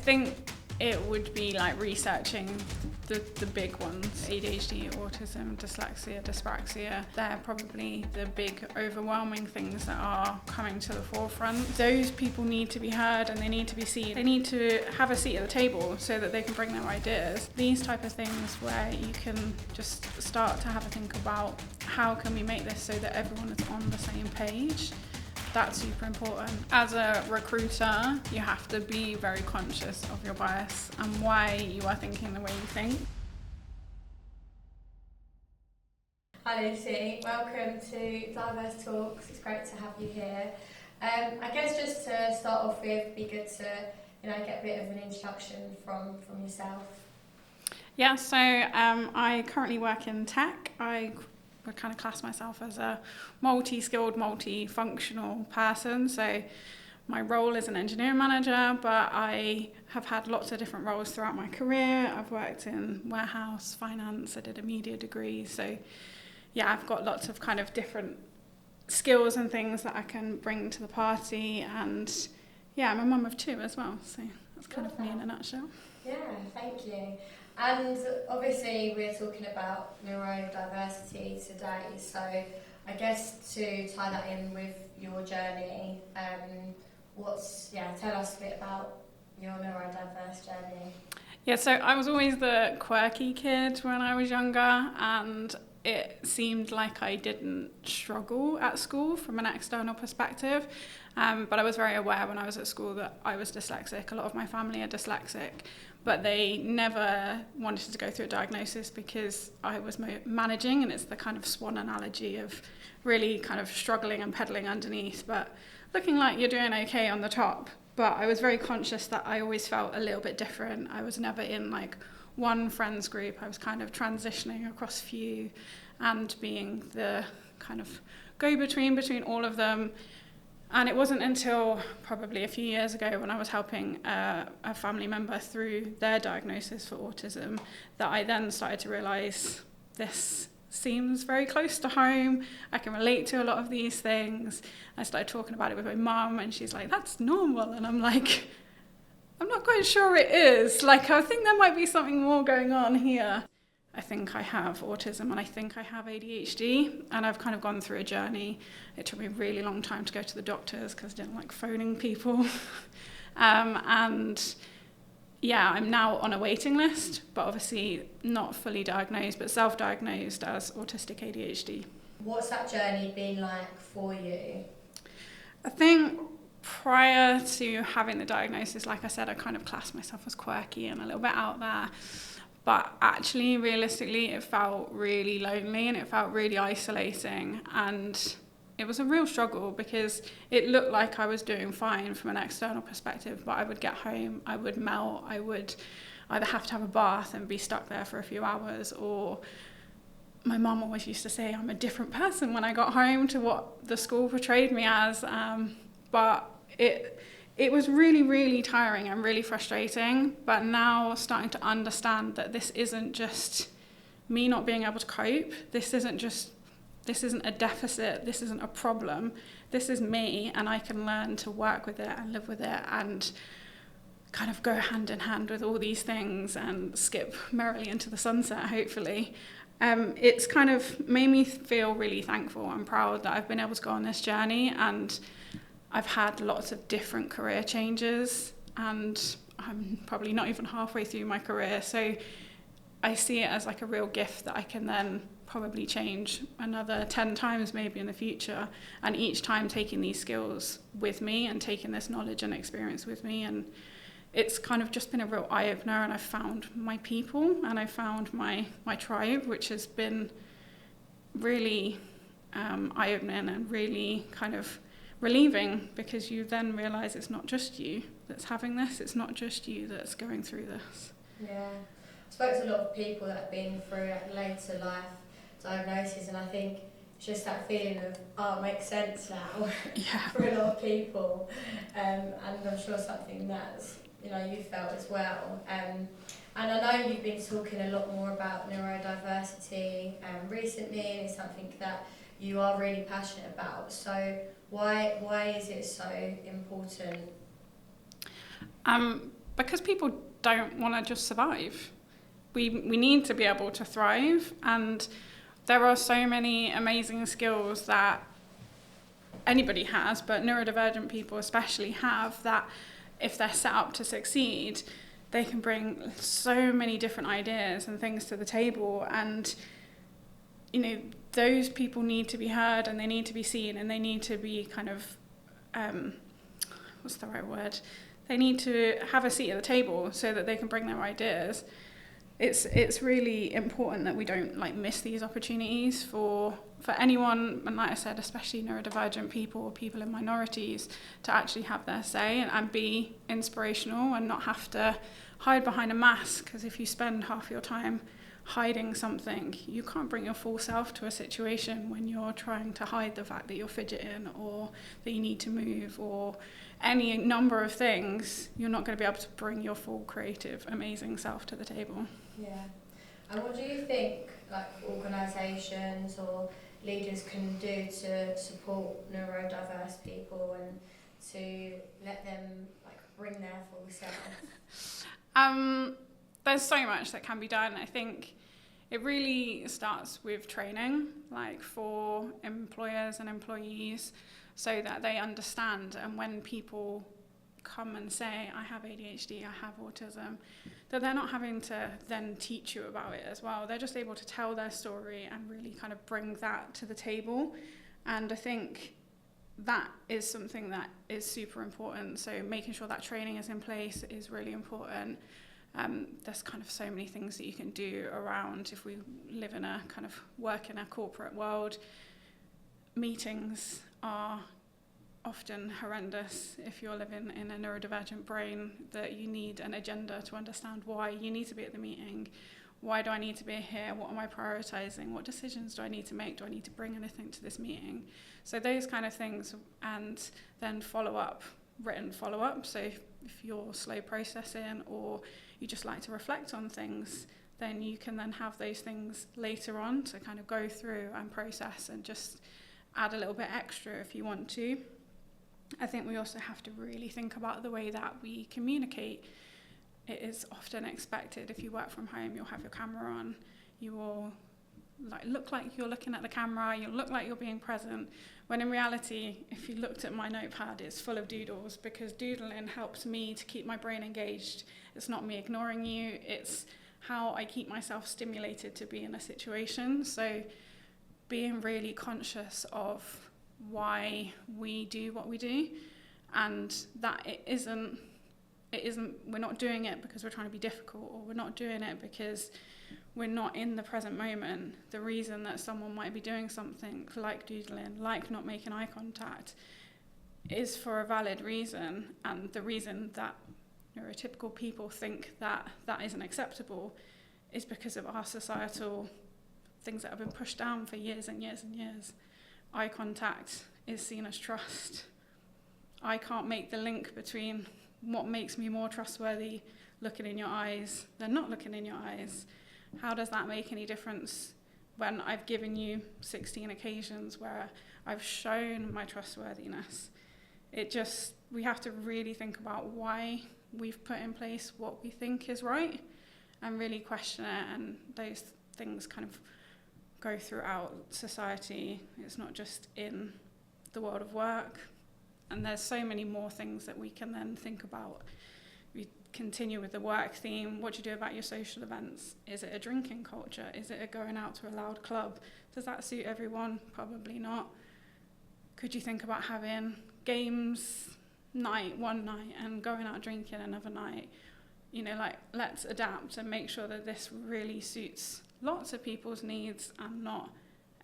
think it would be like researching the big ones. ADHD, autism, dyslexia, dyspraxia, they're probably the big overwhelming things that are coming to the forefront. Those people need to be heard and they need to be seen. They need to have a seat at the table so that they can bring their ideas. These type of things where you can just start to have a think about how can we make this so that everyone is on the same page. That's super important. As a recruiter, you have to be very conscious of your bias and why you are thinking the way you think. Hi Lucy, welcome to Diverse Talks. It's great to have you here. I guess just to start off with, it'd be good to get a bit of an introduction from yourself. Yeah, so I currently work in tech. I would kind of class myself as a multi-skilled, multifunctional person. So my role is an engineering manager, but I have had lots of different roles throughout my career. I've worked in warehouse, finance, I did a media degree. So yeah, I've got lots of kind of different skills and things that I can bring to the party. And yeah, I'm a mum of 2 as well. So that's kind of me in a nutshell. Yeah, thank you. And obviously we're talking about neurodiversity today, so I guess to tie that in with your journey, tell us a bit about your neurodiverse journey. Yeah, so I was always the quirky kid when I was younger, and it seemed like I didn't struggle at school from an external perspective. But I was very aware when I was at school that I was dyslexic. A lot of my family are dyslexic, but they never wanted to go through a diagnosis because I was managing, and it's the kind of swan analogy of really kind of struggling and pedaling underneath, but looking like you're doing okay on the top. But I was very conscious that I always felt a little bit different. I was never in like one friends group. I was kind of transitioning across few and being the kind of go-between between all of them. And it wasn't until probably a few years ago when I was helping a family member through their diagnosis for autism that I then started to realise this seems very close to home. I can relate to a lot of these things. I started talking about it with my mum and she's like, that's normal. And I'm like, I'm not quite sure it is. Like, I think there might be something more going on here. I think I have autism and I think I have ADHD, and I've kind of gone through a journey. It took me a really long time to go to the doctors because I didn't like phoning people. And yeah, I'm now on a waiting list, but obviously not fully diagnosed, but self-diagnosed as autistic ADHD. What's that journey been like for you? I think prior to having the diagnosis, like I said, I kind of classed myself as quirky and a little bit out there. But actually, realistically, it felt really lonely and it felt really isolating. And it was a real struggle because it looked like I was doing fine from an external perspective, but I would get home, I would melt, I would either have to have a bath and be stuck there for a few hours, or my mum always used to say I'm a different person when I got home to what the school portrayed me as. But it was really, really tiring and really frustrating, but now starting to understand that this isn't just me not being able to cope. This isn't a deficit. This isn't a problem. This is me, and I can learn to work with it and live with it and kind of go hand in hand with all these things and skip merrily into the sunset, hopefully. It's kind of made me feel really thankful and proud that I've been able to go on this journey, and I've had lots of different career changes, and I'm probably not even halfway through my career. So I see it as like a real gift that I can then probably change another 10 times maybe in the future. And each time taking these skills with me and taking this knowledge and experience with me. And it's kind of just been a real eye-opener, and I've found my people and I found my tribe, which has been really eye-opening and really kind of relieving, because you then realise it's not just you that's having this, it's not just you that's going through this. Yeah, I spoke to a lot of people that have been through later life diagnosis, and I think it's just that feeling of, oh, it makes sense now. Yeah. For a lot of people, and I'm sure something that's you felt as well. And I know you've been talking a lot more about neurodiversity recently, and it's something that you are really passionate about. So why is it so important? because people don't want to just survive. We need to be able to thrive, and there are so many amazing skills that anybody has, but neurodivergent people especially have, that if they're set up to succeed, they can bring so many different ideas and things to the table. And, you know, those people need to be heard, and they need to be seen, and they need to be kind of, what's the right word? They need to have a seat at the table so that they can bring their ideas. It's really important that we don't miss these opportunities for anyone, and like I said, especially neurodivergent people or people in minorities, to actually have their say and be inspirational and not have to hide behind a mask. Because if you spend half your time hiding something, you can't bring your full self to a situation when you're trying to hide the fact that you're fidgeting or that you need to move or any number of things. You're not going to be able to bring your full creative, amazing self to the table. Yeah. And what do you think organisations or leaders can do to support neurodiverse people and to let them bring their full self? There's so much that can be done. I think it really starts with training, for employers and employees, so that they understand. And when people come and say, I have ADHD, I have autism, that they're not having to then teach you about it as well. They're just able to tell their story and really kind of bring that to the table. And I think that is something that is super important. So making sure that training is in place is really important. There's kind of so many things that you can do around, if we live in a kind of work in a corporate world, meetings are often horrendous if you're living in a neurodivergent brain, that you need an agenda to understand why you need to be at the meeting. Why do I need to be here? What am I prioritizing? What decisions do I need to make? Do I need to bring anything to this meeting? So those kind of things, and then written follow-up. So if you're slow processing or you just like to reflect on things, then you can then have those things later on to kind of go through and process and just add a little bit extra if you want to. I think we also have to really think about the way that we communicate. It is often expected, if you work from home, you'll have your camera on, you will look like you're looking at the camera, you'll look like you're being present, when in reality, if you looked at my notepad, it's full of doodles, because doodling helps me to keep my brain engaged. It's not me ignoring you, it's how I keep myself stimulated to be in a situation. So being really conscious of why we do what we do, and that it isn't we're not doing it because we're trying to be difficult, or we're not doing it because we're not in the present moment. The reason that someone might be doing something like doodling, like not making eye contact, is for a valid reason, and the reason that neurotypical people think that that isn't acceptable is because of our societal things that have been pushed down for years and years and years. Eye contact is seen as trust. I can't make the link between what makes me more trustworthy, looking in your eyes, than not looking in your eyes. How does that make any difference when I've given you 16 occasions where I've shown my trustworthiness? We have to really think about why we've put in place what we think is right and really question it, and those things kind of go throughout society. It's not just in the world of work, and there's so many more things that we can then think about. We continue with the work theme. What do you do about your social events? Is it a drinking culture? Is it a going out to a loud club? Does that suit everyone? Probably not. Could you think about having games night one night and going out drinking another night? Let's adapt and make sure that this really suits lots of people's needs and not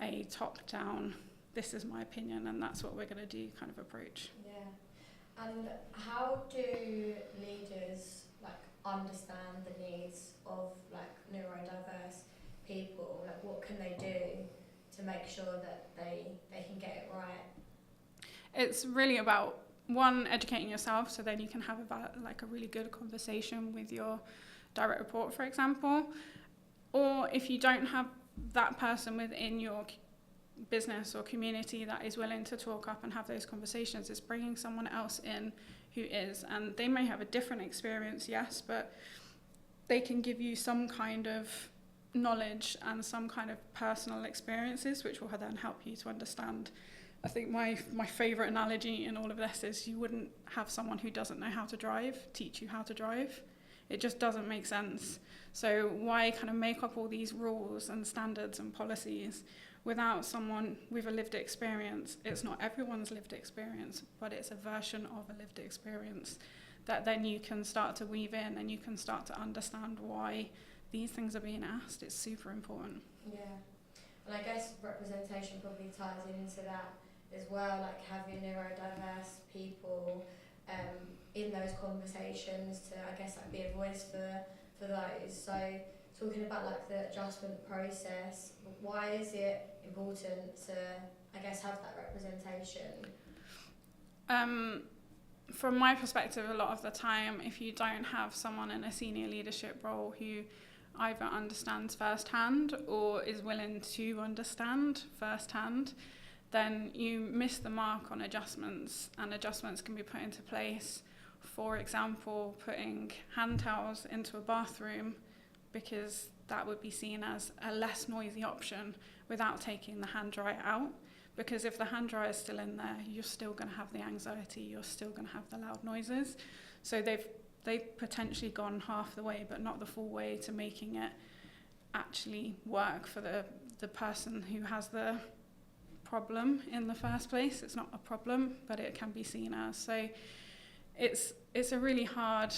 a top-down, this is my opinion and that's what we're going to do kind of approach. Yeah. And how do leaders understand the needs of neurodiverse people? What can they do to make sure that they can get it right? It's really about, one, educating yourself, so then you can have a really good conversation with your direct report, for example. Or if you don't have that person within your business or community that is willing to talk up and have those conversations, it's bringing someone else in who is, and they may have a different experience, yes, but they can give you some kind of knowledge and some kind of personal experiences which will then help you to understand. I think my favourite analogy in all of this is you wouldn't have someone who doesn't know how to drive teach you how to drive. It just doesn't make sense. So why kind of make up all these rules and standards and policies without someone with a lived experience? It's not everyone's lived experience, but it's a version of a lived experience that then you can start to weave in, and you can start to understand why these things are being asked. It's super important. Yeah, and I guess representation probably ties into that as well, like having neurodiverse people in those conversations to, I guess, like be a voice for those. So talking about like the adjustment process, why is it important to, I guess, have that representation? From my perspective, a lot of the time, if you don't have someone in a senior leadership role who either understands firsthand or is willing to understand firsthand, then you miss the mark on adjustments, and adjustments can be put into place. For example, putting hand towels into a bathroom, because that would be seen as a less noisy option without taking the hand dryer out. Because if the hand dryer is still in there, you're still going to have the anxiety, you're still going to have the loud noises. So they've potentially gone half the way, but not the full way, to making it actually work for the person who has the problem in the first place. It's not a problem, but it can be seen as. So it's a really hard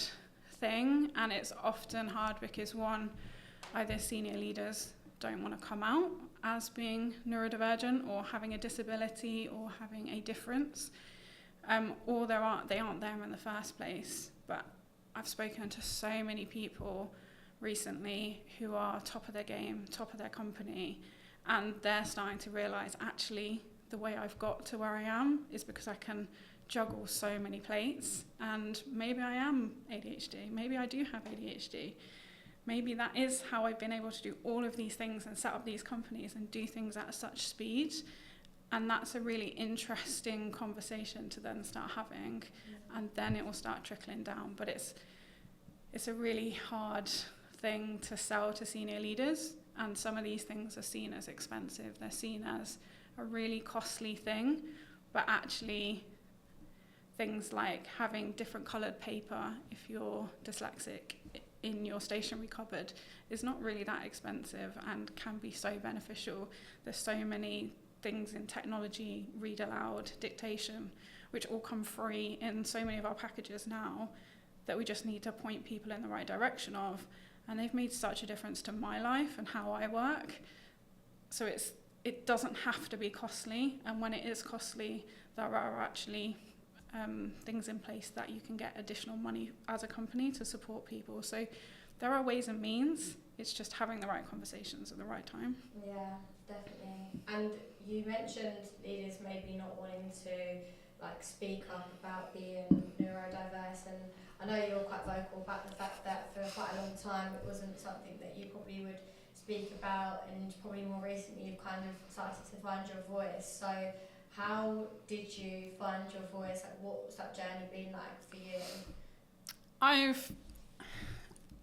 thing, and it's often hard because, one, either senior leaders don't want to come out as being neurodivergent or having a disability or having a difference, or they aren't there in the first place. But I've spoken to so many people recently who are top of their game, top of their company, and they're starting to realise, actually, the way I've got to where I am is because I can juggle so many plates, and maybe I am ADHD, maybe I do have ADHD. Maybe that is how I've been able to do all of these things and set up these companies and do things at such speed. And that's a really interesting conversation to then start having, and then it will start trickling down. But it's a really hard thing to sell to senior leaders, and some of these things are seen as expensive. They're seen as a really costly thing, but actually things like having different coloured paper if you're dyslexic in your stationery cupboard is not really that expensive and can be so beneficial. There's so many things in technology, read aloud, dictation, which all come free in so many of our packages now, that we just need to point people in the right direction of. And they've made such a difference to my life and how I work. So it doesn't have to be costly, and when it is costly, there are actually things in place that you can get additional money as a company to support people. So there are ways and means. It's just having the right conversations at the right time. Yeah, definitely. And you mentioned leaders maybe not wanting to speak up about being neurodiverse, and I know you're quite vocal about the fact that for quite a long time it wasn't something that you probably would speak about, and probably more recently you've kind of started to find your voice. So how did you find your voice? What's that journey been like for you?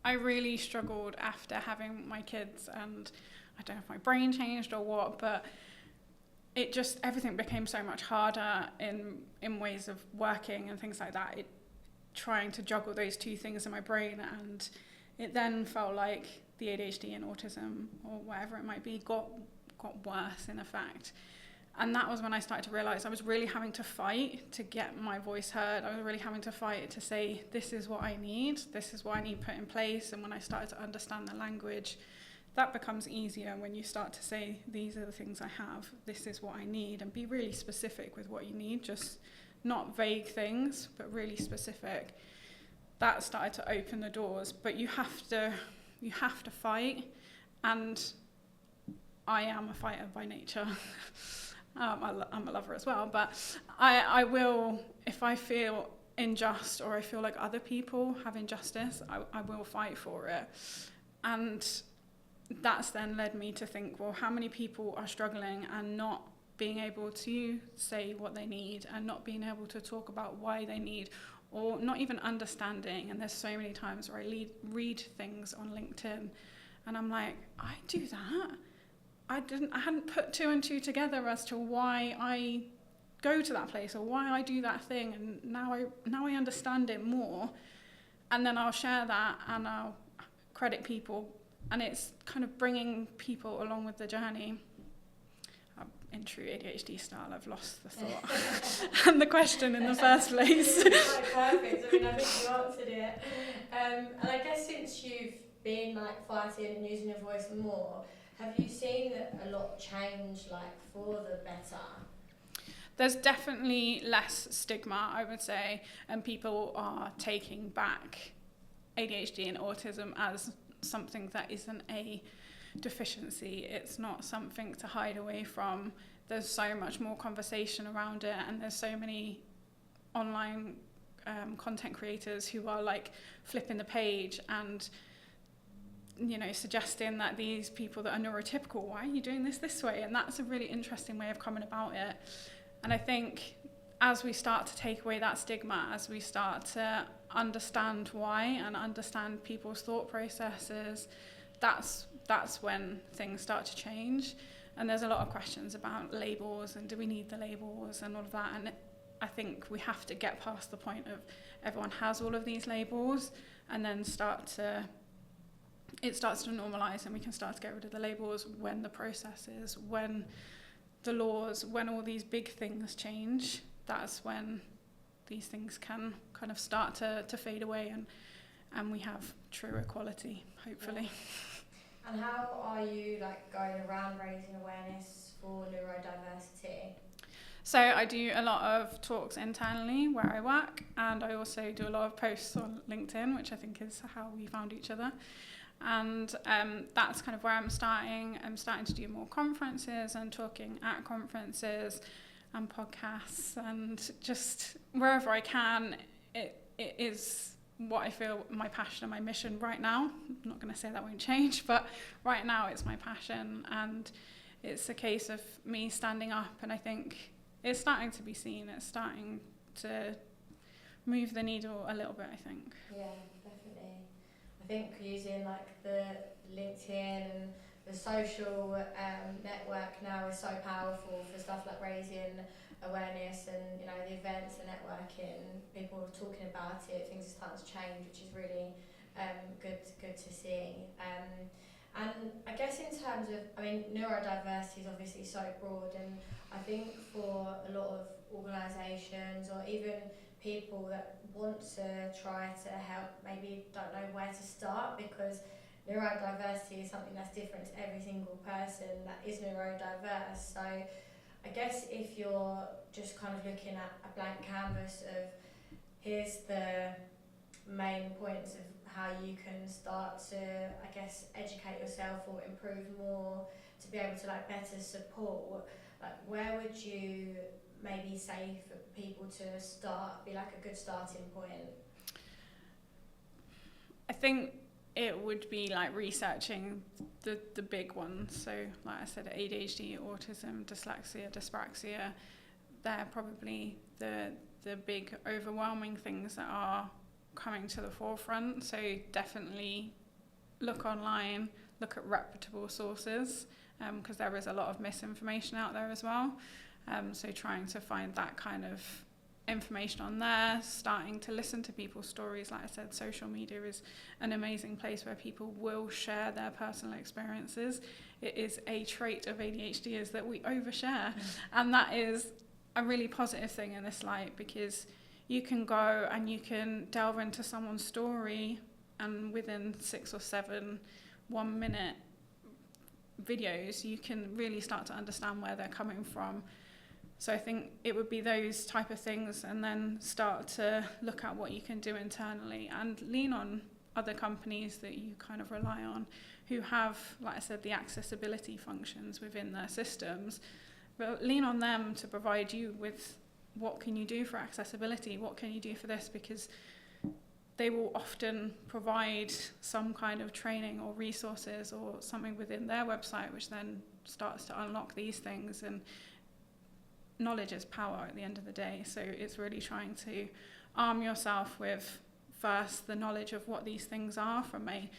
I really struggled after having my kids, and I don't know if my brain changed or what, but it just, everything became so much harder in ways of working and things like that. Trying to juggle those two things in my brain, and it then felt like the ADHD and autism or whatever it might be got worse in effect. And that was when I started to realise I was really having to fight to get my voice heard. I was really having to fight to say, this is what I need put in place. And when I started to understand the language, that becomes easier when you start to say, these are the things I have, this is what I need, and be really specific with what you need, just not vague things, but really specific. That started to open the doors, but you have to fight, and I am a fighter by nature. I'm a lover as well, but I will, if I feel unjust or I feel like other people have injustice, I will fight for it. And that's then led me to think, well, how many people are struggling and not being able to say what they need and not being able to talk about why they need, or not even understanding. And there's so many times where I read things on LinkedIn and I'm like, I do that. I hadn't put two and two together as to why I go to that place or why I do that thing, and now I understand it more. And then I'll share that and I'll credit people, and it's kind of bringing people along with the journey. In true ADHD style, I've lost the thought and the question in the first place. Quite perfect. I mean, I think you answered it. And I guess since you've been like fighting and using your voice more, have you seen a lot change, like for the better? There's definitely less stigma, I would say, and people are taking back ADHD and autism as something that isn't a deficiency. It's not something to hide away from. There's so much more conversation around it, and there's so many online content creators who are like flipping the page and, you know, suggesting that these people that are neurotypical, why are you doing this way? And that's a really interesting way of coming about it. And I think as we start to take away that stigma, as we start to understand why and understand people's thought processes, that's when things start to change. And there's a lot of questions about labels and do we need the labels and all of that. And I think we have to get past the point of everyone has all of these labels, and then it starts to normalise, and we can start to get rid of the labels when the processes, when the laws, when all these big things change. That's when these things can kind of start to fade away, and we have true equality, hopefully. Yeah. And how are you like going around raising awareness for neurodiversity? So I do a lot of talks internally where I work, and I also do a lot of posts on LinkedIn, which I think is how we found each other. And that's kind of where I'm starting. I'm starting to do more conferences and talking at conferences and podcasts, and just wherever I can. It is what I feel my passion and my mission right now. I'm not going to say that won't change, but right now it's my passion, and it's a case of me standing up, and I think it's starting to be seen. It's starting to move the needle a little bit, I think. Yeah, definitely. I think using like the LinkedIn and the social network now is so powerful for stuff like raising awareness, and you know, the events and networking, people are talking about it, things are starting to change, which is really good to see. And I guess in terms of, I mean, neurodiversity is obviously so broad, and I think for a lot of organisations or even people that want to try to help maybe don't know where to start, because neurodiversity is something that's different to every single person that is neurodiverse. So I guess if you're just kind of looking at a blank canvas of here's the main points of how you can start to, I guess, educate yourself or improve more to be able to like better support, like where would you maybe say for people to start, be like a good starting point? I think it would be like researching the big ones. So like I said, ADHD, autism, dyslexia, dyspraxia, they're probably the big overwhelming things that are coming to the forefront. So definitely look online, look at reputable sources, because there is a lot of misinformation out there as well. So trying to find that kind of information on there, starting to listen to people's stories. Like I said, social media is an amazing place where people will share their personal experiences. It is a trait of ADHD is that we overshare, and that is a really positive thing in this light, because you can go and you can delve into someone's story, and within 6 or 7 1-minute videos you can really start to understand where they're coming from. So I think it would be those type of things, and then start to look at what you can do internally and lean on other companies that you kind of rely on who have, like I said, the accessibility functions within their systems. But lean on them to provide you with what can you do for accessibility, what can you do for this, because they will often provide some kind of training or resources or something within their website, which then starts to unlock these things. And knowledge is power at the end of the day, so it's really trying to arm yourself with first the knowledge of what these things are from a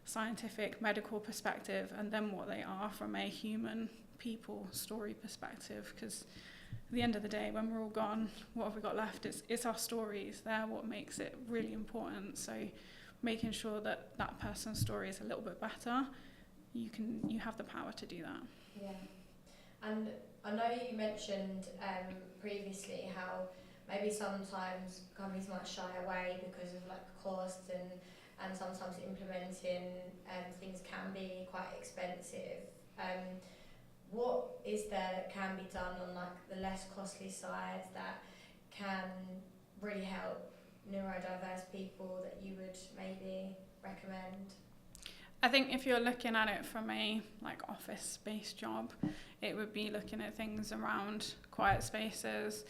scientific medical perspective, and then what they are from a human people story perspective, because at the end of the day, when we're all gone, what have we got left? It's our stories. They're what makes it really important. So making sure that that person's story is a little bit better, you have the power to do that. Yeah. And I know you mentioned previously how maybe sometimes companies might shy away because of like cost, and sometimes implementing things can be quite expensive. What is there that can be done on like the less costly side that can really help neurodiverse people that you would maybe recommend? I think if you're looking at it from a like office-based job, it would be looking at things around quiet spaces.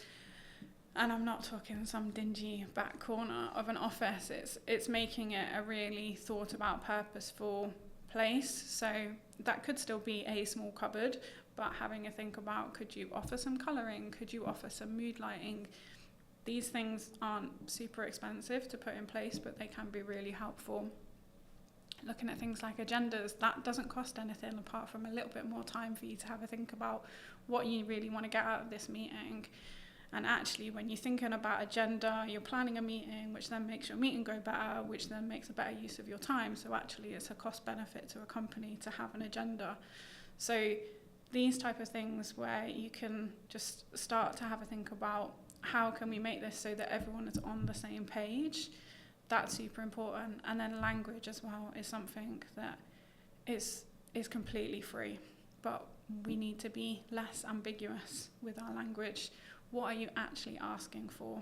And I'm not talking some dingy back corner of an office. It's making it a really thought about, purposeful place. So that could still be a small cupboard, but having a think about, could you offer some colouring? Could you offer some mood lighting? These things aren't super expensive to put in place, but they can be really helpful. Looking at things like agendas, that doesn't cost anything apart from a little bit more time for you to have a think about what you really want to get out of this meeting. And actually, when you're thinking about agenda, you're planning a meeting, which then makes your meeting go better, which then makes a better use of your time. So actually, it's a cost benefit to a company to have an agenda. So these type of things where you can just start to have a think about, how can we make this so that everyone is on the same page? That's super important. And then language as well is something that is completely free, but we need to be less ambiguous with our language. What are you actually asking for?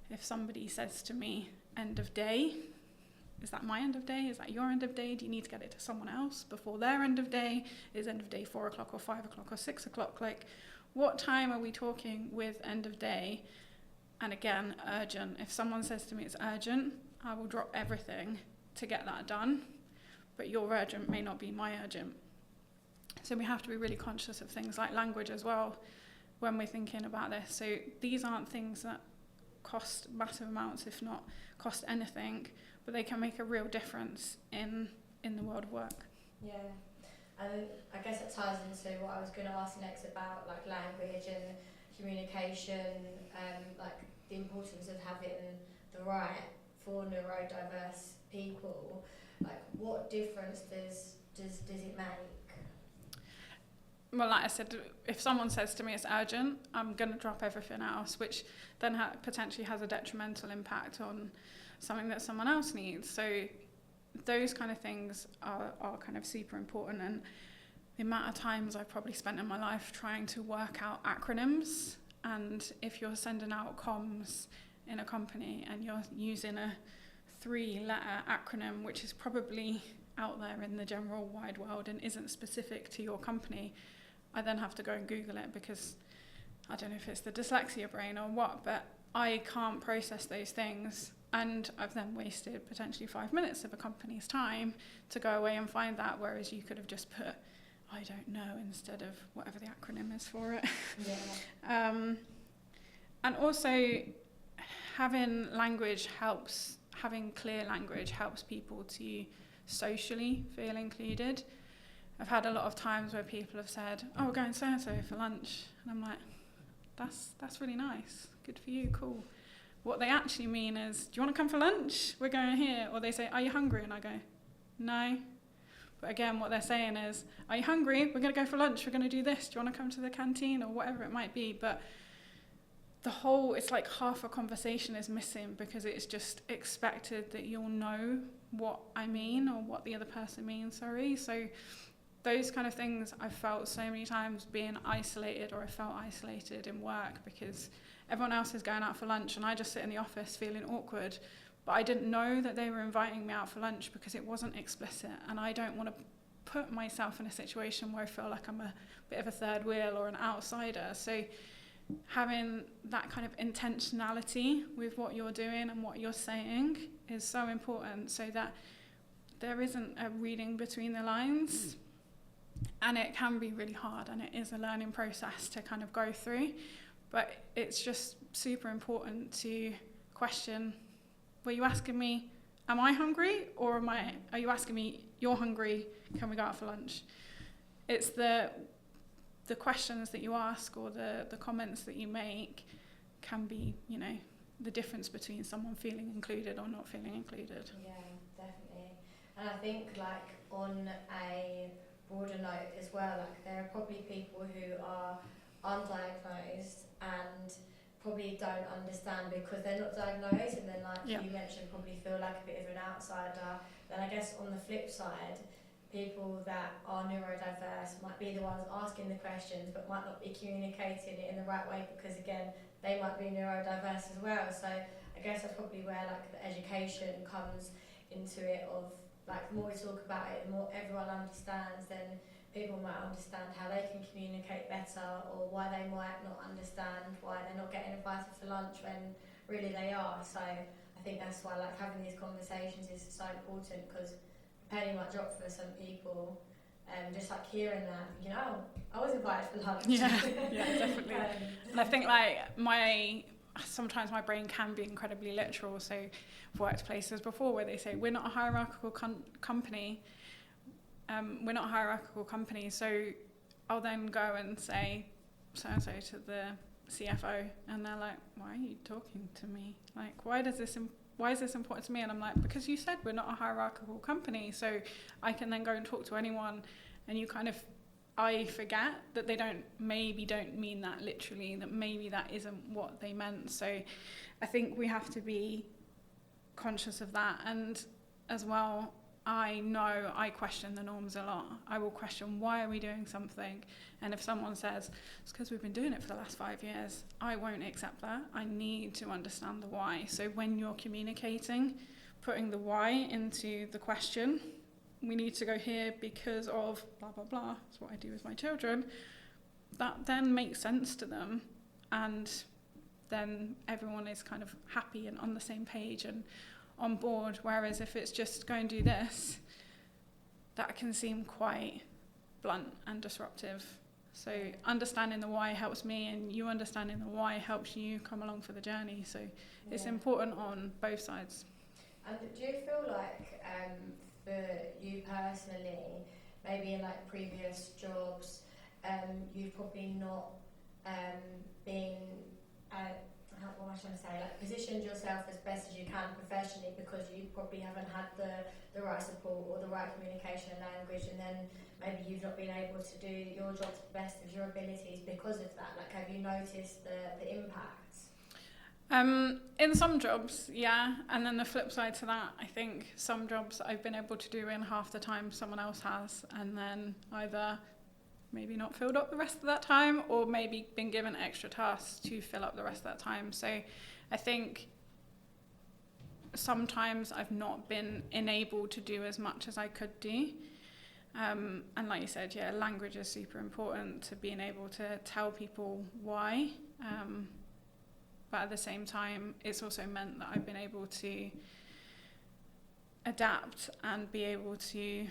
If somebody says to me, end of day, is that my end of day? Is that your end of day? Do you need to get it to someone else before their end of day? Is end of day 4 o'clock or 5 o'clock or 6 o'clock? Like, what time are we talking with end of day? And again, urgent. If someone says to me it's urgent, I will drop everything to get that done. But your urgent may not be my urgent. So we have to be really conscious of things like language as well when we're thinking about this. So these aren't things that cost massive amounts, if not cost anything, but they can make a real difference in the world of work. Yeah, and I guess it ties into what I was going to ask next about like language and communication, like the importance of having the right for neurodiverse people. Like, what difference does it make? Well, like I said, if someone says to me it's urgent, I'm going to drop everything else, which then potentially has a detrimental impact on something that someone else needs. So those kind of things are kind of super important. And the amount of times I've probably spent in my life trying to work out acronyms, and if you're sending out comms in a company and you're using a 3-letter acronym, which is probably out there in the general wide world and isn't specific to your company, I then have to go and Google it, because I don't know if it's the dyslexia brain or what, but I can't process those things. And I've then wasted potentially 5 minutes of a company's time to go away and find that, whereas you could have just put, I don't know, instead of whatever the acronym is for it. Yeah. And also having language helps, having clear language helps people to socially feel included. I've had a lot of times where people have said, oh, we're going so-and-so for lunch. And I'm like, that's really nice. Good for you, cool. What they actually mean is, do you want to come for lunch? We're going here. Or they say, are you hungry? And I go, no. But again, what they're saying is, are you hungry? We're going to go for lunch. We're going to do this. Do you want to come to the canteen? Or whatever it might be. But it's like half a conversation is missing, because it's just expected that you'll know what I mean or what the other person means, So those kind of things I've felt so many times being isolated, or I felt isolated in work because everyone else is going out for lunch and I just sit in the office feeling awkward. But I didn't know that they were inviting me out for lunch because it wasn't explicit, and I don't want to put myself in a situation where I feel like I'm a bit of a third wheel or an outsider. So having that kind of intentionality with what you're doing and what you're saying is so important, so that there isn't a reading between the lines. And it can be really hard, and it is a learning process to kind of go through, but it's just super important to question, were you asking me, am I hungry? Or are you asking me, you're hungry, can we go out for lunch? It's the questions that you ask or the comments that you make can be, you know, the difference between someone feeling included or not feeling included. Yeah, definitely. And I think, like, on a broader note as well, like, there are probably people who are undiagnosed and probably don't understand because they're not diagnosed, and then, like you mentioned, probably feel like a bit of an outsider. Then I guess on the flip side, people that are neurodiverse might be the ones asking the questions but might not be communicating it in the right way because, again, they might be neurodiverse as well. So I guess that's probably where, like, the education comes into it of, like, the more we talk about it, the more everyone understands, then people might understand how they can communicate better, or why they might not understand why they're not getting invited for lunch when really they are. So I think that's why, like, having these conversations is so important, because the penny might drop for some people, just like hearing that, you know, I was invited for lunch. Yeah, definitely. And I think, like, sometimes my brain can be incredibly literal. So I've worked places before where they say, we're not a hierarchical company. We're not a hierarchical company. So I'll then go and say so-and-so to the CFO, and they're like, why are you talking to me? Like, why is this important to me? And I'm like, because you said we're not a hierarchical company. So I can then go and talk to anyone, and I forget that they don't mean that literally, that maybe that isn't what they meant. So I think we have to be conscious of that. And as well, I know I question the norms a lot. I will question, why are we doing something? And if someone says, it's because we've been doing it for the last 5 years, I won't accept that. I need to understand the why. So when you're communicating, putting the why into the question, we need to go here because of blah, blah, blah. That's what I do with my children. That then makes sense to them. And then everyone is kind of happy and on the same page and on board. Whereas if it's just go and do this, that can seem quite blunt and disruptive. So understanding the why helps me, and you understanding the why helps you come along for the journey. So it's important on both sides. And do you feel like, for you personally, maybe in, like, previous jobs, you've probably not been, what am I trying to say, like, positioned yourself as best as you can professionally because you probably haven't had the right support or the right communication and language, and then maybe you've not been able to do your job to the best of your abilities because of that? Like, have you noticed the impacts? In some jobs, yeah. And then the flip side to that, I think some jobs I've been able to do in half the time someone else has, and then either maybe not filled up the rest of that time, or maybe been given extra tasks to fill up the rest of that time. So I think sometimes I've not been enabled to do as much as I could do. And like you said, language is super important to being able to tell people why. But at the same time, it's also meant that I've been able to adapt and be able to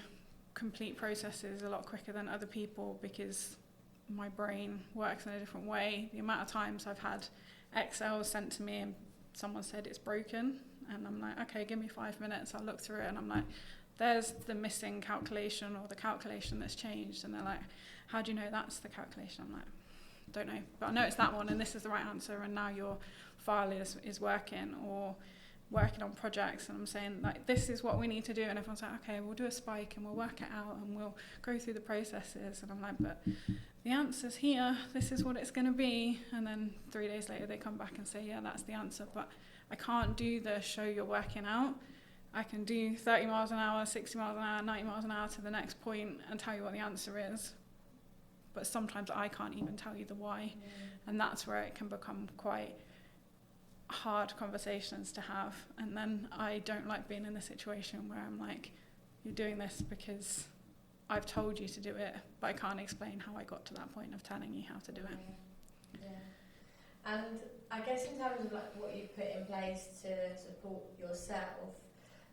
complete processes a lot quicker than other people because my brain works in a different way. The amount of times I've had Excel sent to me and someone said it's broken, and I'm like, okay, give me 5 minutes, I'll look through it, and I'm like, there's the missing calculation or the calculation that's changed, and they're like, how do you know that's the calculation? I'm like, don't know, but I know it's that one and this is the right answer, and now your file is working, or working on projects, and I'm saying, like, this is what we need to do, and everyone's like, okay, we'll do a spike and we'll work it out and we'll go through the processes, and I'm like, but the answer's here, this is what it's going to be, and then 3 days later they come back and say, yeah, that's the answer. But I can't do the show you're working out. I can do 30 miles an hour, 60 miles an hour, 90 miles an hour to the next point and tell you what the answer is, but sometimes I can't even tell you the why. And that's where it can become quite hard conversations to have. And then I don't like being in a situation where I'm like, you're doing this because I've told you to do it, but I can't explain how I got to that point of telling you how to do it. Yeah. And I guess in terms of, like, what you put in place to support yourself,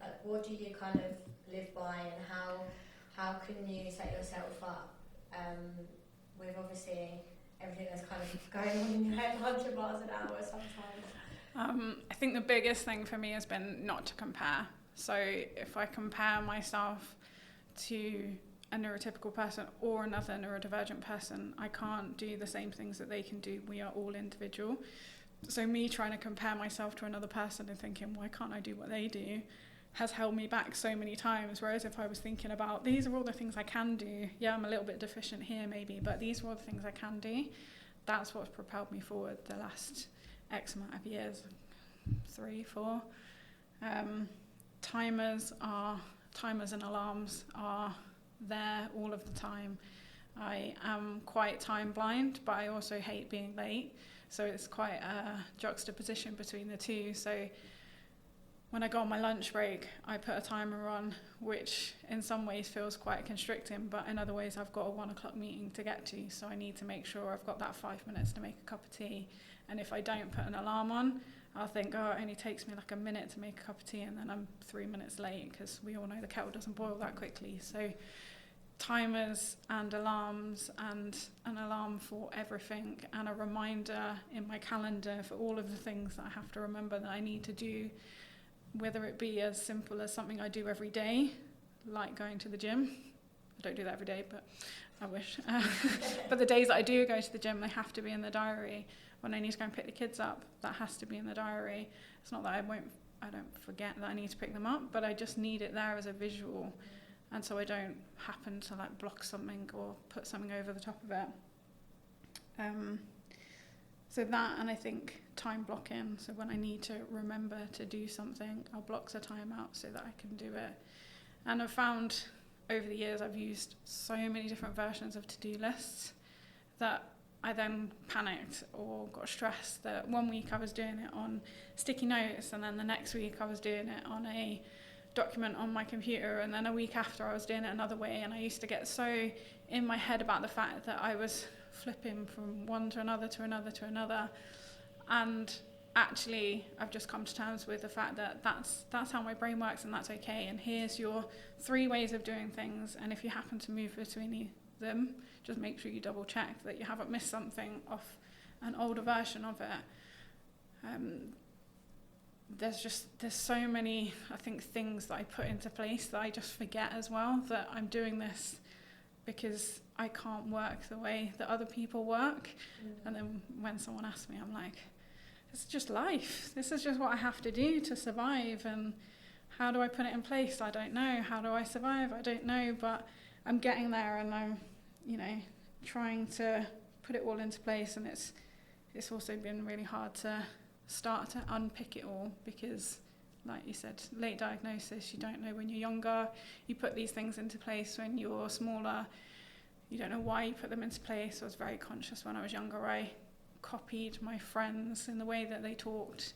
like, what do you kind of live by, and how can you set yourself up with obviously everything that's kind of going on in your head 100 miles an hour sometimes? I think the biggest thing for me has been not to compare. So if I compare myself to a neurotypical person or another neurodivergent person, I can't do the same things that they can do. We are all individual. So me trying to compare myself to another person and thinking, why can't I do what they do, has held me back so many times. Whereas if I was thinking about, these are all the things I can do, yeah, I'm a little bit deficient here maybe, but these are all the things I can do, that's what's propelled me forward the last X amount of years, 3, 4. Timers and alarms are there all of the time. I am quite time blind, but I also hate being late. So it's quite a juxtaposition between the two. So when I go on my lunch break, I put a timer on, which in some ways feels quite constricting, but in other ways I've got a 1 o'clock meeting to get to. So I need to make sure I've got that 5 minutes to make a cup of tea. And if I don't put an alarm on, I'll think, oh, it only takes me like a minute to make a cup of tea, and then I'm 3 minutes late, because we all know the kettle doesn't boil that quickly. So timers and alarms, and an alarm for everything, and a reminder in my calendar for all of the things that I have to remember that I need to do, whether it be as simple as something I do every day, like going to the gym. I don't do that every day, but I wish. But the days that I do go to the gym, they have to be in the diary. When I need to go and pick the kids up, that has to be in the diary. It's not that I don't forget that I need to pick them up, but I just need it there as a visual. And so I don't happen to like block something or put something over the top of it. So that, and I think time blocking. So when I need to remember to do something, I'll block the time out so that I can do it. And I've found over the years I've used so many different versions of to-do lists that I then panicked or got stressed that one week I was doing it on sticky notes, and then the next week I was doing it on a document on my computer, and then a week after I was doing it another way. And I used to get so in my head about the fact that I was flipping from one to another to another to another. And actually I've just come to terms with the fact that that's how my brain works, and that's okay. And here's your 3 ways of doing things, and if you happen to move between them, just make sure you double check that you haven't missed something off an older version of it. There's so many, I think, things that I put into place that I just forget as well, that I'm doing this because I can't work the way that other people work. And then when someone asks me, I'm like, it's just life. This is just what I have to do to survive. And how do I put it in place? I don't know. How do I survive? I don't know. But I'm getting there, and I'm, trying to put it all into place. And it's also been really hard to start to unpick it all, because like you said, late diagnosis, you don't know when you're younger, you put these things into place when you're smaller, you don't know why you put them into place. I was very conscious when I was younger. I copied my friends in the way that they talked.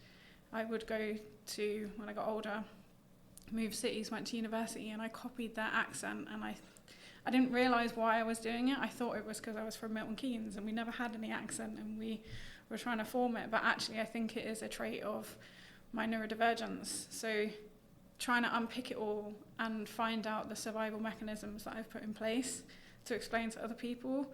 I would go to, when I got older, moved cities, went to university, and I copied their accent, and I didn't realise why I was doing it. I thought it was because I was from Milton Keynes and we never had any accent and we were trying to form it, but actually I think it is a trait of my neurodivergence. So trying to unpick it all and find out the survival mechanisms that I've put in place to explain to other people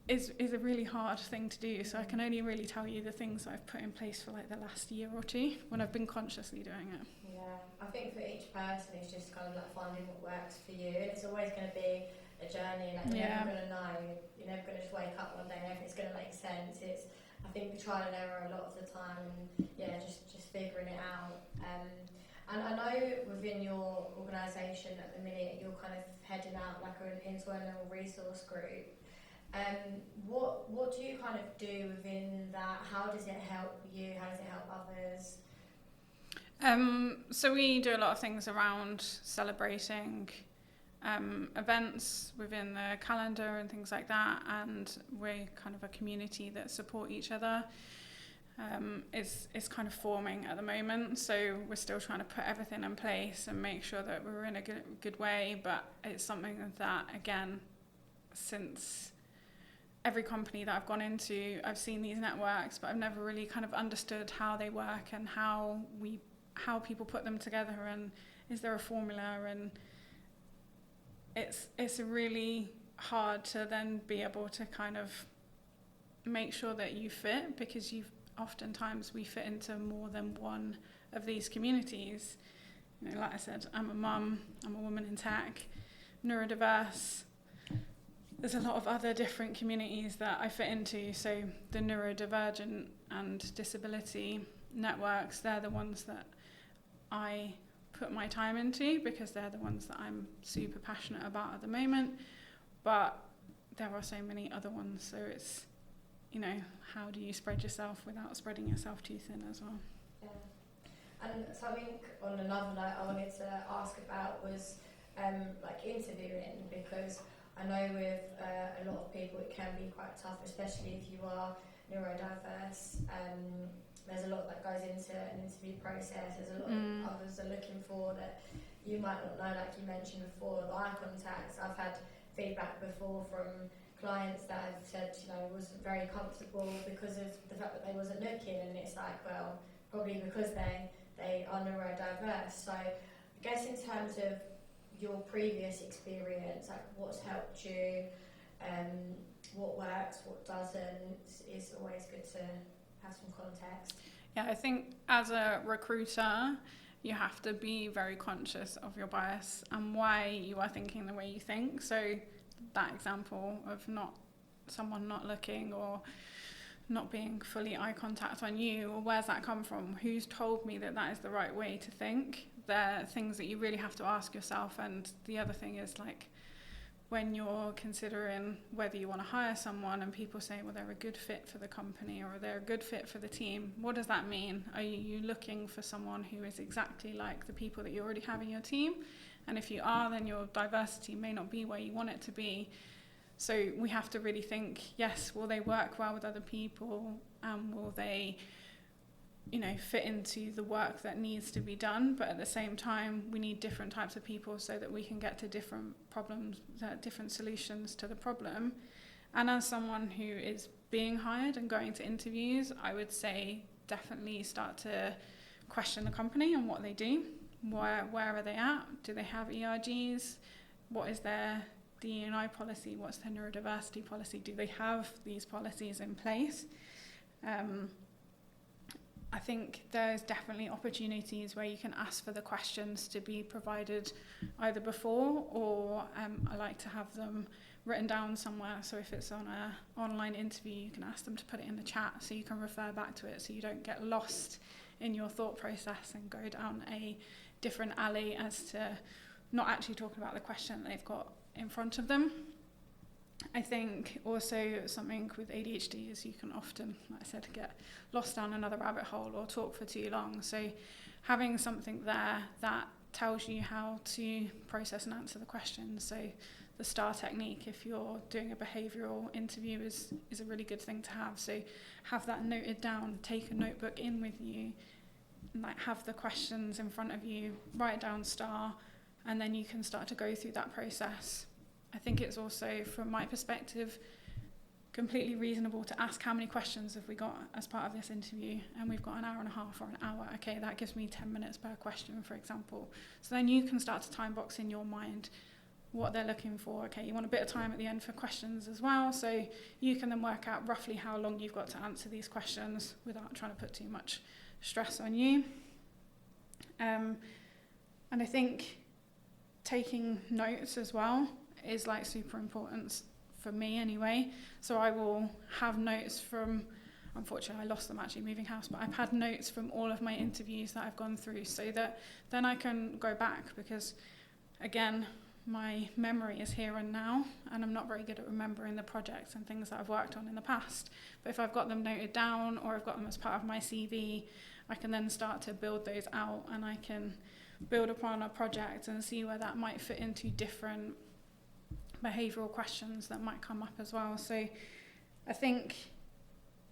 is a really hard thing to do. So I can only really tell you the things that I've put in place for like the last year or 2 when I've been consciously doing it. Yeah, I think for each person it's just kind of like finding what works for you, and it's always going to be a journey. Like you're never going to know. You're never going to just wake up one day and everything's going to make sense. It's, I think, trial and error a lot of the time, and just figuring it out. And I know within your organisation at the minute you're kind of heading out like an internal resource group. What do you kind of do within that? How does it help you? How does it help others? So we do a lot of things around celebrating events within the calendar and things like that, and we're kind of a community that support each other. It's kind of forming at the moment, so we're still trying to put everything in place and make sure that we're in a good way, but it's something that, again, since every company that I've gone into, I've seen these networks, but I've never really kind of understood how they work and how people put them together, and is there a formula, and it's really hard to then be able to kind of make sure that you fit, because you've oftentimes we fit into more than one of these communities. You know, like I said, I'm a mum, I'm a woman in tech, neurodiverse. There's a lot of other different communities that I fit into. So the neurodivergent and disability networks, they're the ones that I put my time into because they're the ones that I'm super passionate about at the moment. But there are so many other ones. So it's, you know, how do you spread yourself without spreading yourself too thin as well? Yeah. And something on another note I wanted to ask about was like interviewing, because I know with a lot of people it can be quite tough, especially if you are neurodiverse. There's a lot that goes into an interview process. There's a lot of others are looking for that you might not know, like you mentioned before, the eye contacts. I've had feedback before from clients that have said, you know, wasn't very comfortable because of the fact that they wasn't looking, and it's like, well, probably because they are neurodiverse. So I guess in terms of your previous experience, like what's helped you, what works, what doesn't, is always good to have some context. Yeah, I think as a recruiter, you have to be very conscious of your bias and why you are thinking the way you think. So that example of someone not looking or not being fully eye contact on you, or where's that come from? Who's told me that that is the right way to think? They're things that you really have to ask yourself. And the other thing is, like, when you're considering whether you want to hire someone and people say, well, they're a good fit for the company or they're a good fit for the team, what does that mean? Are you looking for someone who is exactly like the people that you already have in your team? And if you are, then your diversity may not be where you want it to be. So we have to really think, yes, will they work well with other people? Will they, you know, fit into the work that needs to be done? But at the same time, we need different types of people so that we can get to different problems, different solutions to the problem. And as someone who is being hired and going to interviews, I would say definitely start to question the company and what they do. Where are they at? Do they have ERGs? What is their DE&I policy? What's their neurodiversity policy? Do they have these policies in place? I think there's definitely opportunities where you can ask for the questions to be provided either before, or I like to have them written down somewhere. So if it's on an online interview, you can ask them to put it in the chat so you can refer back to it, so you don't get lost in your thought process and go down a different alley as to not actually talking about the question that they've got in front of them. I think also something with ADHD is you can often, like I said, get lost down another rabbit hole or talk for too long. So having something there that tells you how to process and answer the questions. So the STAR technique, if you're doing a behavioural interview, is a really good thing to have. So have that noted down, take a notebook in with you, and like have the questions in front of you, write down STAR, and then you can start to go through that process. I think it's also, from my perspective, completely reasonable to ask how many questions have we got as part of this interview, and we've got an hour and a half or an hour. Okay, that gives me 10 minutes per question, for example. So then you can start to time box in your mind what they're looking for. Okay, you want a bit of time at the end for questions as well, so you can then work out roughly how long you've got to answer these questions without trying to put too much stress on you. And I think taking notes as well is like super important for me anyway. So I will have notes from, unfortunately I lost them actually moving house, but I've had notes from all of my interviews that I've gone through, so that then I can go back, because again, my memory is here and now, and I'm not very good at remembering the projects and things that I've worked on in the past. But if I've got them noted down, or I've got them as part of my CV, I can then start to build those out, and I can build upon a project and see where that might fit into different behavioural questions that might come up as well. So I think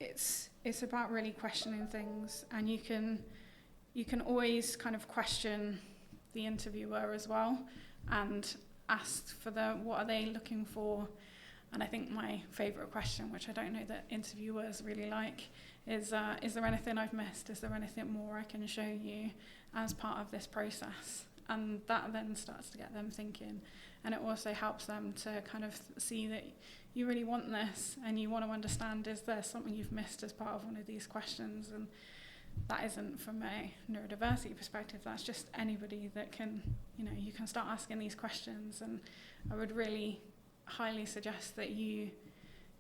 it's about really questioning things, and you can always kind of question the interviewer as well and ask for what are they looking for. And I think my favourite question, which I don't know that interviewers really like, is there anything I've missed? Is there anything more I can show you as part of this process? and that then starts to get them thinking, and it also helps them to kind of see that you really want this and you want to understand, is there something you've missed as part of one of these questions? And that isn't from a neurodiversity perspective, that's just anybody that can, you can start asking these questions. And I would really highly suggest that you,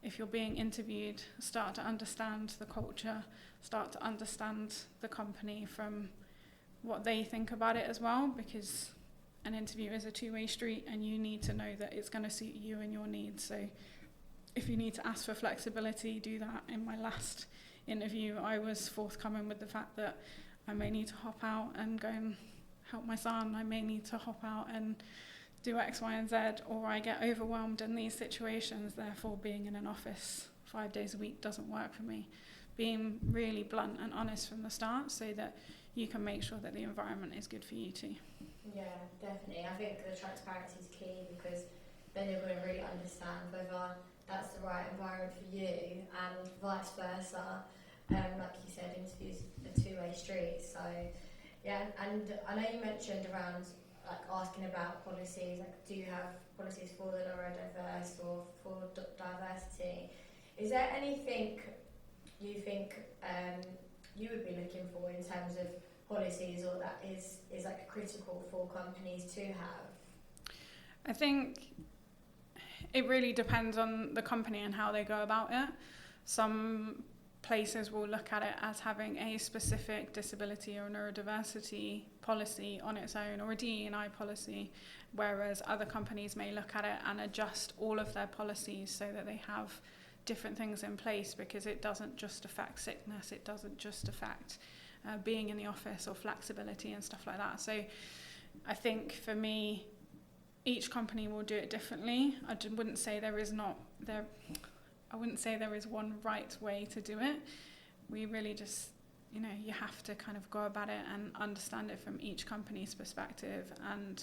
if you're being interviewed, start to understand the culture, start to understand the company from what they think about it as well, because an interview is a two-way street and you need to know that it's going to suit you and your needs. So if you need to ask for flexibility, do that. In my last interview, I was forthcoming with the fact that I may need to hop out and go and help my son, I may need to hop out and do X, Y, and Z, or I get overwhelmed in these situations, therefore being in an office 5 days a week doesn't work for me. Being really blunt and honest from the start so that you can make sure that the environment is good for you too. Yeah, definitely. I think the transparency is key, because then you're going to really understand whether that's the right environment for you, and vice versa. Like you said, interviews are two-way street. So yeah, and I know you mentioned around like asking about policies, like do you have policies for the neurodiverse or for diversity? Is there anything you think you would be looking for in terms of policies, or that is like critical for companies to have? I think it really depends on the company and how they go about it. Some places will look at it as having a specific disability or neurodiversity policy on its own, or a DE&I policy, whereas other companies may look at it and adjust all of their policies so that they have different things in place, because it doesn't just affect sickness, it doesn't just affect being in the office or flexibility and stuff like that. So I think for me, each company will do it differently. I wouldn't say there is one right way to do it. We really just, you have to kind of go about it and understand it from each company's perspective and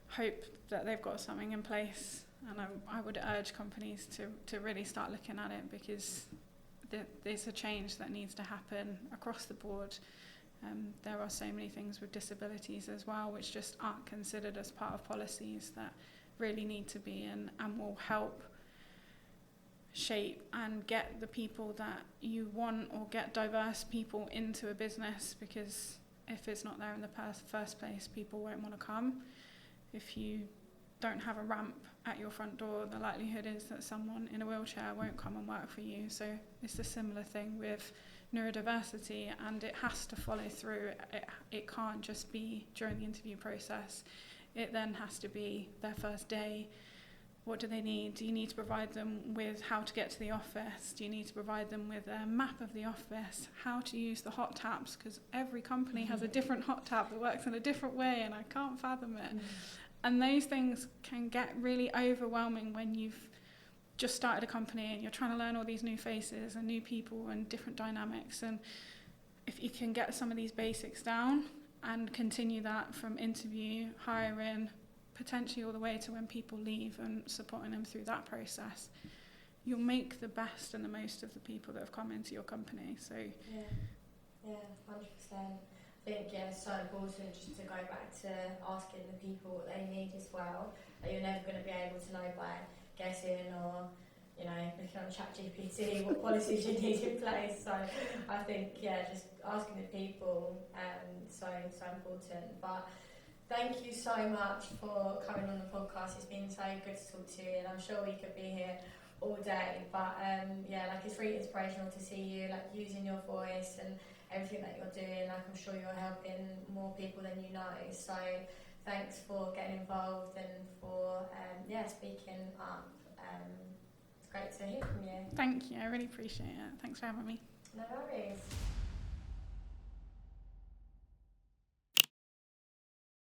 hope that they've got something in place. And I would urge companies to really start looking at it, because there's a change that needs to happen across the board. There are so many things with disabilities as well which just aren't considered as part of policies that really need to be in, and will help shape and get the people that you want, or get diverse people into a business, because if it's not there in the first place, people won't want to come. If you don't have a ramp at your front door, the likelihood is that someone in a wheelchair won't come and work for you. So it's a similar thing with neurodiversity, and it has to follow through. It can't just be during the interview process. It then has to be their first day. What do they need? Do you need to provide them with how to get to the office? Do you need to provide them with a map of the office? How to use the hot taps? Because every company has a different hot tap that works in a different way, and I can't fathom it. And those things can get really overwhelming when you've just started a company and you're trying to learn all these new faces and new people and different dynamics. And if you can get some of these basics down and continue that from interview, hiring, potentially all the way to when people leave, and supporting them through that process, you'll make the best and the most of the people that have come into your company. So yeah, 100%. I think it's so important just to go back to asking the people what they need as well. You're never going to be able to know by guessing or looking on ChatGPT what policies you need in place. So I think just asking the people so important. But thank you so much for coming on the podcast. It's been so good to talk to you, and I'm sure we could be here all day. But it's really inspirational to see you using your voice and everything that you're doing. I'm sure you're helping more people than you know. So thanks for getting involved and for speaking up. It's great to hear from you. Thank you, I really appreciate it. Thanks for having me. No worries.